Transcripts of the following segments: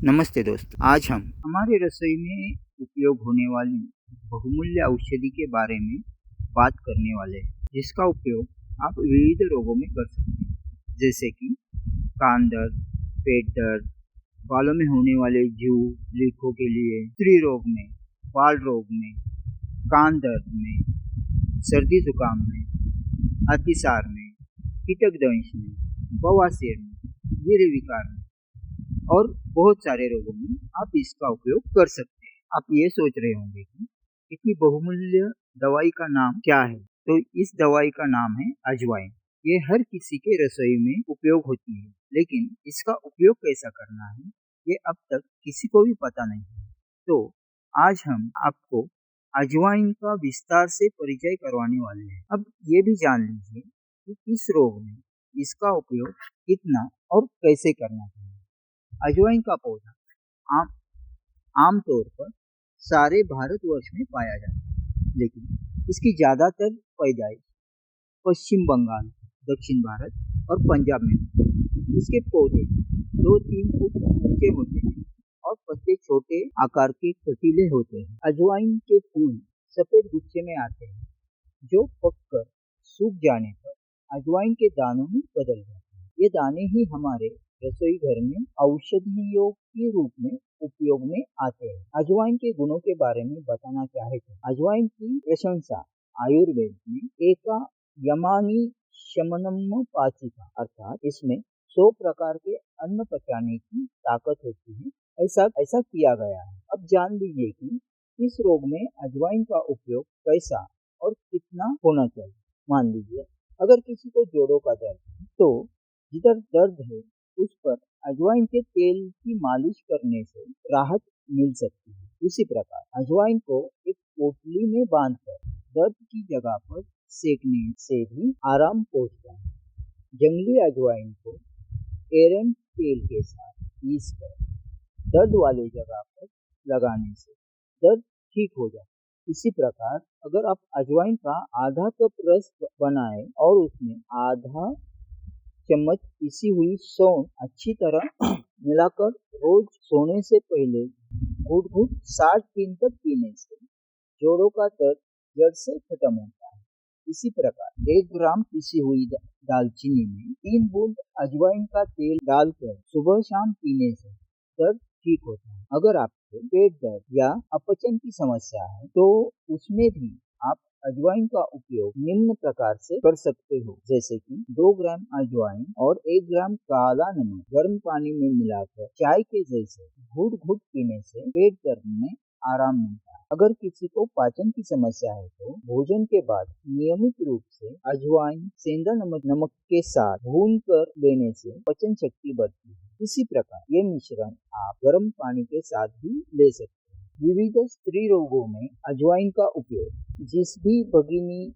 नमस्ते दोस्त। आज हम हमारे रसोई में उपयोग होने वाली बहुमूल्य औषधि के बारे में बात करने वाले हैं, जिसका उपयोग आप विविध रोगों में कर सकते हैं, जैसे कि कान दर्द, पेट दर्द, बालों में होने वाले जू लीकों के लिए, स्त्री रोग में, बाल रोग में, कान दर्द में, सर्दी जुकाम में, अतिसार में, कीटक दंश में, बवासीर में, वीर्य विकार में और बहुत सारे रोगों में आप इसका उपयोग कर सकते हैं। आप ये सोच रहे होंगे कि इतनी बहुमूल्य दवाई का नाम क्या है? तो इस दवाई का नाम है अजवाइन। ये हर किसी के रसोई में उपयोग होती है, लेकिन इसका उपयोग कैसा करना है, ये अब तक किसी को भी पता नहीं है। तो आज हम आपको अजवाइन का विस्तार से परिचय करवाने वाले हैं। अब ये भी जान लीजिए कि किस रोग में इसका उपयोग कितना और कैसे करना चाहिए। अजवाइन का पौधा आम आमतौर पर सारे भारतवर्ष में पाया जाता है, लेकिन इसकी ज्यादातर पैदाइश पश्चिम बंगाल, दक्षिण भारत और पंजाब में होती है। इसके पौधे 2-3 फुट ऊंचे होते हैं और पत्ते छोटे आकार के कटीले होते हैं। अजवाइन के फूल सफेद गुच्छे में आते हैं, जो पककर सूख जाने पर अजवाइन के दानों में बदल जाते हैं। ये दाने ही हमारे रसोई घर में औषधियों के रूप में उपयोग में आते हैं। अजवाइन के गुणों के बारे में बताना चाहे तो अजवाइन की प्रशंसा आयुर्वेद में एका यमानी शमनम पाचिका अर्थात इसमें 100 प्रकार के अन्न पचाने की ताकत होती है, ऐसा ऐसा किया गया है। अब जान लीजिए कि इस रोग में अजवाइन का उपयोग कैसा और कितना होना चाहिए। मान लीजिए अगर किसी को जोड़ों का दर्द है, तो जिधर दर्द है उस पर अजवाइन के तेल की मालिश करने से राहत मिल सकती है। उसी प्रकार अजवाइन को एक पोटली में बांधकर दर्द की जगह पर सेकने से भी आराम पहुंचता है। जंगली अजवाइन को एरंड तेल के साथ पीसकर दर्द वाली जगह पर लगाने से दर्द ठीक हो जाता है। इसी प्रकार अगर आप अजवाइन का आधा कप रस बनाएं और उसमें आधा चम्मच पिसी हुई सौंफ अच्छी तरह मिलाकर रोज सोने से पहले घूट घूट 60 दिन तक पीने से जोड़ों का दर्द जड़ से खत्म होता है। इसी प्रकार 1 ग्राम पिसी हुई दालचीनी में 3 बूंद अजवाइन का तेल डालकर सुबह शाम पीने से दर्द ठीक होता है। अगर आपको पेट दर्द या अपचन की समस्या है, तो उसमें भी आप अजवाइन का उपयोग निम्न प्रकार से कर सकते हो, जैसे कि 2 ग्राम अजवाइन और 1 ग्राम काला नमक गर्म पानी में मिलाकर चाय के जैसे घूट घूट पीने से पेट दर्द में आराम मिलता है। अगर किसी को पाचन की समस्या है, तो भोजन के बाद नियमित रूप से अजवाइन सेंधा नमक के साथ भून कर लेने से पाचन शक्ति बढ़ती है। इसी प्रकार ये मिश्रण आप गर्म पानी के साथ भी ले सकते हैं। विविध स्त्री रोगों में अजवाइन का उपयोग। जिस भी भगिनी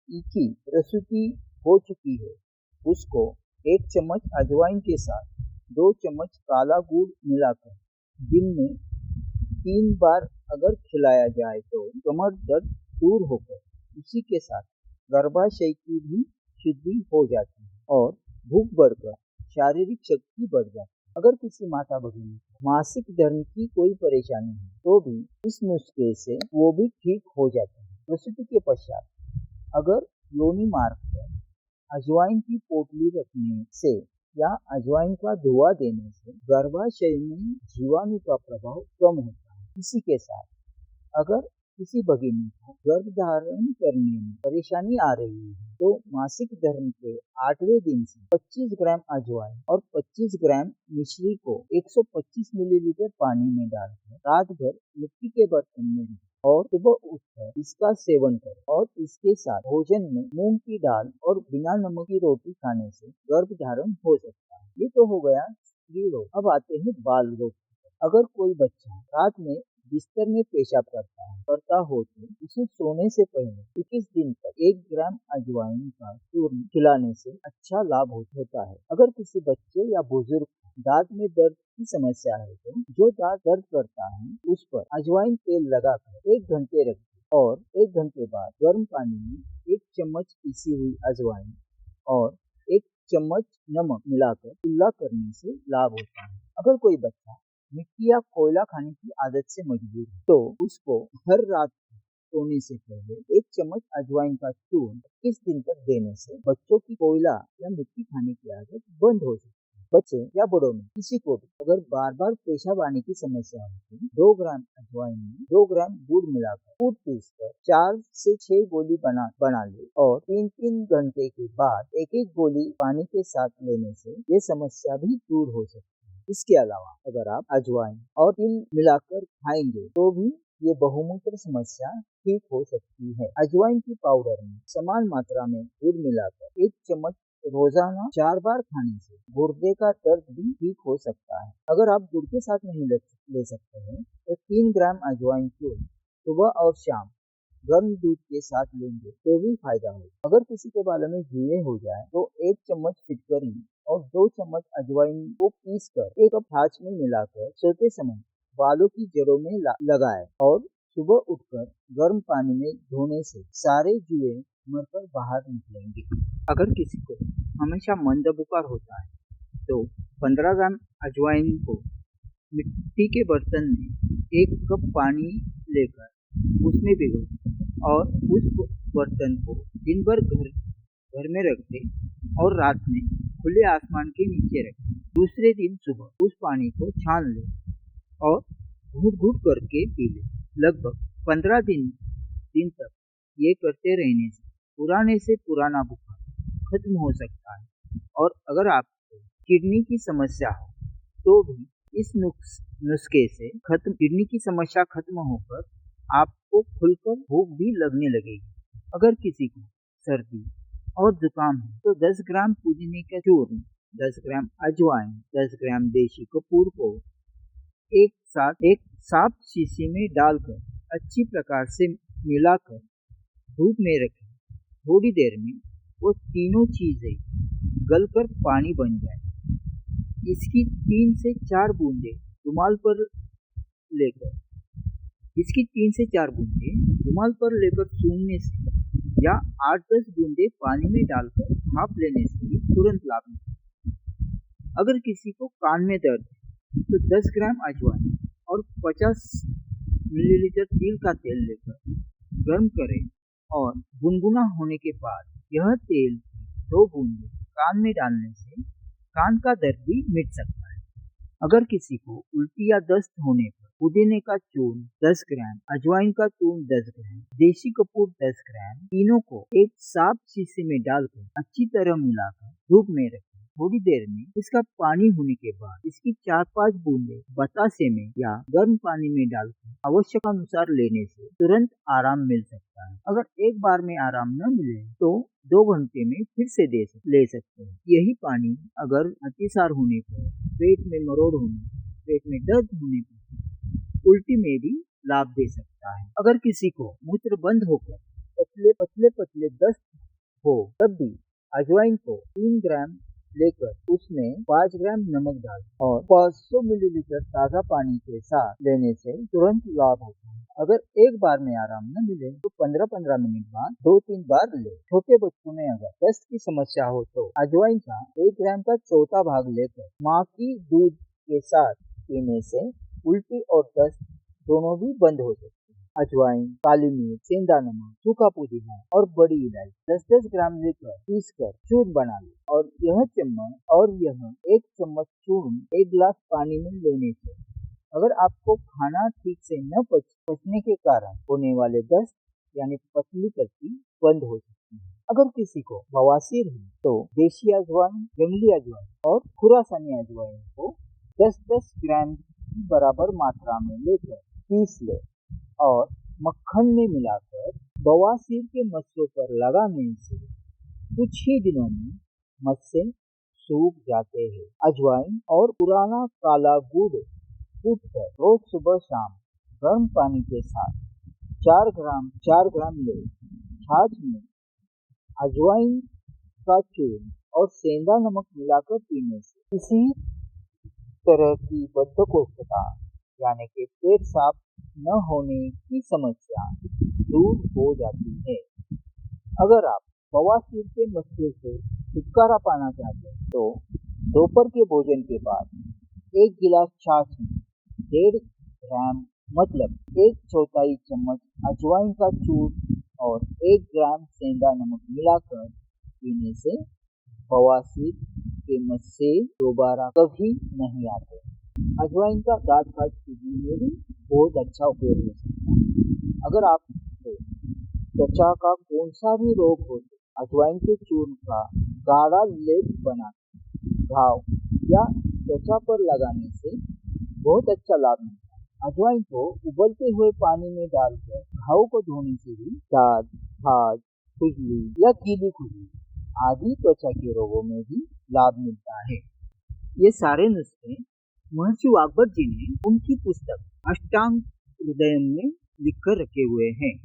की प्रसूति हो चुकी है, उसको 1 चम्मच अजवाइन के साथ 2 चम्मच काला गुड़ मिलाकर दिन में 3 बार अगर खिलाया जाए, तो कमर दर्द दूर होकर उसी के साथ गर्भाशय की भी शुद्धि हो जाती है और भूख बढ़कर शारीरिक शक्ति बढ़ जाती है। अगर किसी माता भगिनी को मासिक धर्म की कोई परेशानी है, तो भी इस नुस्खे से वो भी ठीक हो जाती है। प्रसूति के पश्चात अगर योनि मार्ग पर अजवाइन की पोटली रखने से या अजवाइन का धुआं देने से गर्भाशय में जीवाणु का प्रभाव कम होता है। इसी के साथ अगर किसी भगिनी को गर्भ धारण करने में परेशानी आ रही है, तो मासिक धर्म के 8वें दिन से 25 ग्राम अजवाइन और 25 ग्राम मिश्री को 125 मिलीलीटर पानी में डालकर रात भर मिट्टी के बर्तन में रखें और सुबह उठकर इसका सेवन करें। और इसके साथ भोजन में मूंग की दाल और बिना नमक की रोटी खाने से गर्भ धारण हो सकता है। ये तो हो गया स्त्री रोग। अब आते हैं बाल रोग। अगर कोई बच्चा रात में बिस्तर में पेशाब करता हो, तो उसे सोने से पहले 21 दिन तक 1 ग्राम अजवाइन का चूर्ण खिलाने से अच्छा लाभ होता है। अगर किसी बच्चे या बुजुर्ग को दांत में दर्द की समस्या है, तो जो दांत दर्द करता है उस पर अजवाइन तेल लगाकर 1 घंटे रखें और 1 घंटे बाद गर्म पानी में 1 चम्मच पीसी हुई अजवाइन और 1 चम्मच नमक मिलाकर कुल्ला करने से लाभ होता है। अगर कोई बच्चा मिट्टी या कोयला खाने की आदत से मजबूर है तो उसको हर रात सोने से पहले 1 चम्मच अजवाइन का चूर्ण 21 दिन तक देने से बच्चों की कोयला या मिट्टी खाने की आदत बंद हो सकती है। बच्चे या बड़ों में किसी को भी अगर बार बार पेशाब आने की समस्या होती है 2 ग्राम अजवाइन में 2 ग्राम गुड़ मिलाकर दूध पीसकर 4 से 6 गोली बना ले और 3-3 घंटे के बाद एक एक गोली पानी के साथ लेने से ये समस्या भी दूर हो सकती है। इसके अलावा अगर आप अजवाइन और तिल मिलाकर खाएंगे तो भी ये बहुमूत्र समस्या ठीक हो सकती है। अजवाइन की पाउडर में समान मात्रा में गुड़ मिलाकर 1 चम्मच रोजाना 4 बार खाने से गुर्दे का दर्द भी ठीक हो सकता है। अगर आप गुड़ के साथ नहीं ले सकते हैं तो 3 ग्राम अजवाइन चूर्ण सुबह और शाम गर्म दूध के साथ लेंगे तो भी फायदा होगा। अगर किसी के बालों में कीड़े हो जाए तो 1 चम्मच फिटकरी और 2 चम्मच अजवाइन को पीसकर 1 कप छाछ में मिलाकर सोते समय बालों की जड़ों में लगाए और सुबह उठकर गर्म पानी में धोने से सारे जुए मरकर बाहर निकलेंगे। अगर किसी को हमेशा मंद बुखार होता है तो 15 ग्राम अजवाइन को मिट्टी के बर्तन में 1 कप पानी लेकर उसमें भिगो और उस बर्तन को दिन भर घर में रख दे और रात में खुले आसमान के नीचे रखें। दूसरे दिन सुबह उस पानी को छान ले और घूट-घूट करके पी ले। लगभग 15 दिन तक ये करते रहने से पुराने से पुराना बुखार खत्म हो सकता है और अगर आपको किडनी की समस्या हो तो भी इस नुस्खे से किडनी की समस्या खत्म होकर आपको खुलकर भूख भी लगने लगेगी। अगर किसी को सर्दी और जुकाम है तो 10 ग्राम पुदीने का चूर्ण, 10 ग्राम अजवाइन, 10 ग्राम देशी कपूर को एक साफ शीशी में डालकर अच्छी प्रकार से मिलाकर धूप में रखें। थोड़ी देर में वो तीनों चीजें गलकर पानी बन जाए। इसकी 3 से 4 बूंदे रुमाल पर लेकर सूंघने से या 8-10 बूंदे पानी में डालकर भाप लेने से भी तुरंत लाभ मिलता है। अगर किसी को कान में दर्द है तो 10 ग्राम अजवाइन और 50 मिलीलीटर तिल का तेल लेकर गर्म करें और गुनगुना होने के बाद यह तेल 2 बूंदे कान में डालने से कान का दर्द भी मिट सकता है। अगर किसी को उल्टी या दस्त होने पर पुदीने का चूर्ण 10 ग्राम, अजवाइन का चूर्ण 10 ग्राम, देशी कपूर 10 ग्राम, तीनों को एक साफ शीशे में डालकर अच्छी तरह मिलाकर धूप में रखें। थोड़ी देर में इसका पानी होने के बाद इसकी 4-5 बूंदे बतासे में या गर्म पानी में डालकर आवश्यकतानुसार लेने से तुरंत आराम मिल सकता है। अगर एक बार में आराम न मिले तो 2 घंटे में फिर से ले सकते हैं। यही पानी अगर अतिसार होने पर, पेट में मरोड़ होने, पेट में दर्द होने पर, उल्टी में भी लाभ दे सकता है। अगर किसी को मूत्र बंद होकर पतले दस्त हो तब भी अजवाइन को 3 ग्राम लेकर उसमें 5 ग्राम नमक डाल और 500 मिलीलीटर ताज़ा पानी के साथ लेने से तुरंत लाभ होता है। अगर एक बार में आराम न मिले तो 15-15 मिनट बाद 2-3 बार ले। छोटे बच्चों में अगर दस्त की समस्या हो तो अजवाइन का 1 ग्राम का चौथा भाग लेकर माँ की दूध के साथ पीने से उल्टी और दस्त दोनों भी बंद हो सकते हैं। अजवाइन, काली मिर्च, सेंधा नमक, सूखा पुदीना और बड़ी इलायची 10-10 ग्राम लेकर पीसकर चूर्ण बना ले और यह 1 चम्मच चूर्ण 1 गिलास पानी में लेने से अगर आपको खाना ठीक से न पचने के कारण होने वाले दस्त यानी पतली पत्ती बंद हो सकती है। अगर किसी को बवासीर है तो देशी अजवाइन, जंगली अजवाइन और खुरासानी अजवाइन को 10-10 ग्राम की बराबर मात्रा में लेकर पीस ले और मक्खन में मिलाकर बवासीर के मस्सों पर लगाने से कुछ ही दिनों में मस्से सूख जाते हैं। अजवाइन और पुराना काला गुड़ कूटकर रोज सुबह शाम गर्म पानी के साथ 4 ग्राम ले। छाछ में अजवाइन का चूर्ण और सेंधा नमक मिलाकर पीने से किसी तरह की बद्धकोष्ठता यानी कि पेट साफ न होने की समस्या दूर हो जाती है। अगर आप बवासीर के मसले से छुटकारा पाना चाहते हैं तो दोपहर के भोजन के बाद 1 गिलास छाछ में 1.5 ग्राम मतलब 1/4 चम्मच अजवाइन का चूर्ण और 1 ग्राम सेंधा नमक मिलाकर पीने से बवासीर के मस्से दोबारा कभी नहीं आते। अजवाइन का दांत काट पीने में भी बहुत अच्छा उपयोग हो सकता है। अगर आपको त्वचा का कौन सा भी रोग हो तो अजवाइन के चूर्ण का गाढ़ा लेप बना घाव या त्वचा पर लगाने से बहुत अच्छा लाभ मिलता है। अजवाइन को उबलते हुए पानी में डालकर घाव को धोने से भी दाद, खाज, खुजली या गीली खुजली आदि त्वचा के रोगों में भी लाभ मिलता है। ये सारे नुस्खे महर्षि वाग्भट जी ने उनकी पुस्तक अष्टांग हृदयम में लिखकर रखे हुए हैं।